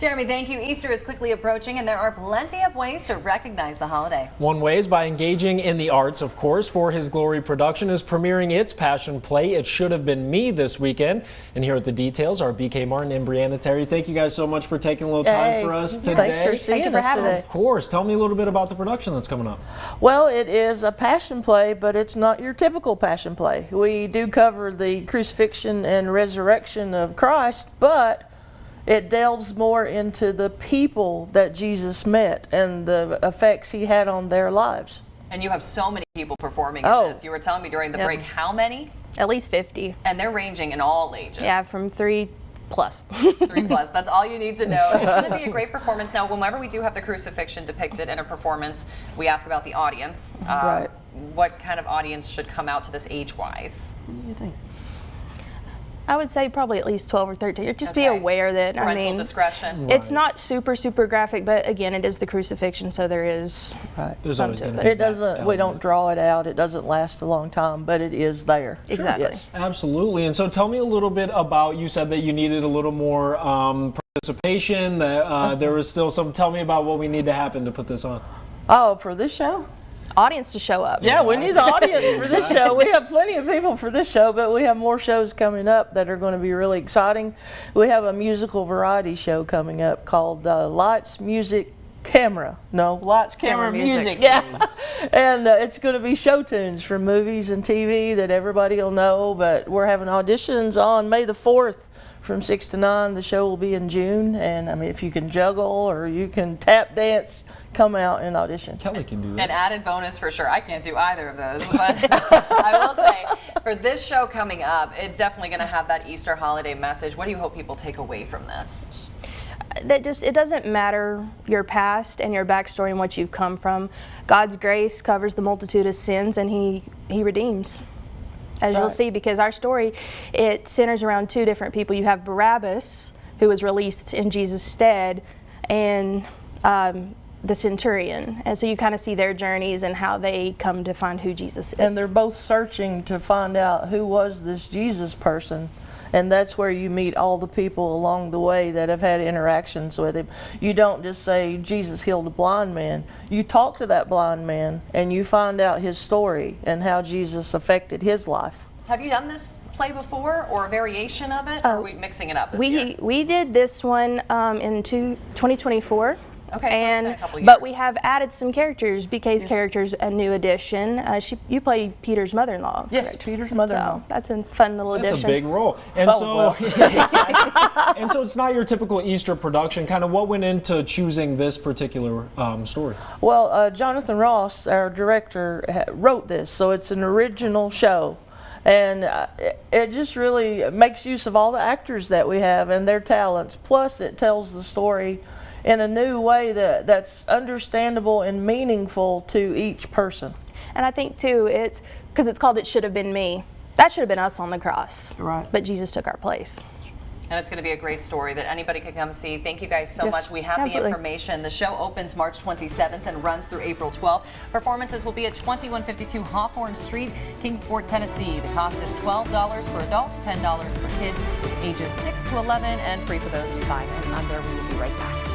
Jeremy, thank you. Easter is quickly approaching, and there are plenty of ways to recognize the holiday. One way is by engaging in the arts, of course. For His Glory production is premiering its passion play, It Should Have Been Me, this weekend. And here at the details are BK Martin and Brianna Terry. Thank you guys so much for taking a little time for us today. Thanks for seeing us today. Of course. Tell me a little bit about the production that's coming up. Well, it is a passion play, but it's not your typical passion play. We do cover the crucifixion and resurrection of Christ, but it delves more into the people that Jesus met and the effects he had on their lives. And you have so many people performing in this. You were telling me during the break, how many? At least 50. And they're ranging in all ages. Yeah, from 3+. 3+. That's all you need to know. It's going to be a great performance. Now, whenever we do have the crucifixion depicted in a performance, we ask about the audience. Right. What kind of audience should come out to this age-wise? What do you think? I would say probably at least 12 or 13. Just be aware that, parental discretion. It's not super graphic, but again, it is the crucifixion, so there is. Right. There's always going to be. It doesn't. We don't draw it out. It doesn't last a long time, but it is there. Exactly. Yes. Absolutely. And so, tell me a little bit about. You said that you needed a little more participation. That there was still some. Tell me about what we need to happen to put this on. Oh, for this show? Audience to show up. Yeah, we need the audience for this show. We have plenty of people for this show, but we have more shows coming up that are going to be really exciting. We have a musical variety show coming up called Lights, Music, Camera. No, Lights, Camera, Music. Yeah. And it's going to be show tunes from movies and TV that everybody will know, but we're having auditions on May the 4th. From 6 to 9, the show will be in June, and I mean, if you can juggle or you can tap dance, come out and audition. Kelly can do that. An added bonus for sure. I can't do either of those, but I will say, for this show coming up, it's definitely going to have that Easter holiday message. What do you hope people take away from this? That it doesn't matter your past and your backstory and what you've come from. God's grace covers the multitude of sins, and He redeems. As you'll see, because our story, it centers around two different people. You have Barabbas, who was released in Jesus' stead, and the centurion. And so you kind of see their journeys and how they come to find who Jesus is. And they're both searching to find out who was this Jesus person. And that's where you meet all the people along the way that have had interactions with him. You don't just say, Jesus healed a blind man. You talk to that blind man and you find out his story and how Jesus affected his life. Have you done this play before, or a variation of it, or are we mixing it up this year? We did this one in 2024. Okay, so it's been a couple years. But we have added some characters. BK's character's a new addition. You play Peter's mother-in-law. Yes, correct? Peter's mother-in-law. So that's a fun little addition. That's a big role. And and so it's not your typical Easter production. Kind of what went into choosing this particular story? Well, Jonathan Ross, our director, wrote this, so it's an original show. And it just really makes use of all the actors that we have and their talents. Plus, it tells the story in a new way that's understandable and meaningful to each person. And I think, too, it's because it's called It Should Have Been Me. That should have been us on the cross. Right. But Jesus took our place. And it's going to be a great story that anybody can come see. Thank you guys so much. We have the information. The show opens March 27th and runs through April 12th. Performances will be at 2152 Hawthorne Street, Kingsport, Tennessee. The cost is $12 for adults, $10 for kids ages 6 to 11, and free for those 5 and under. We will be right back.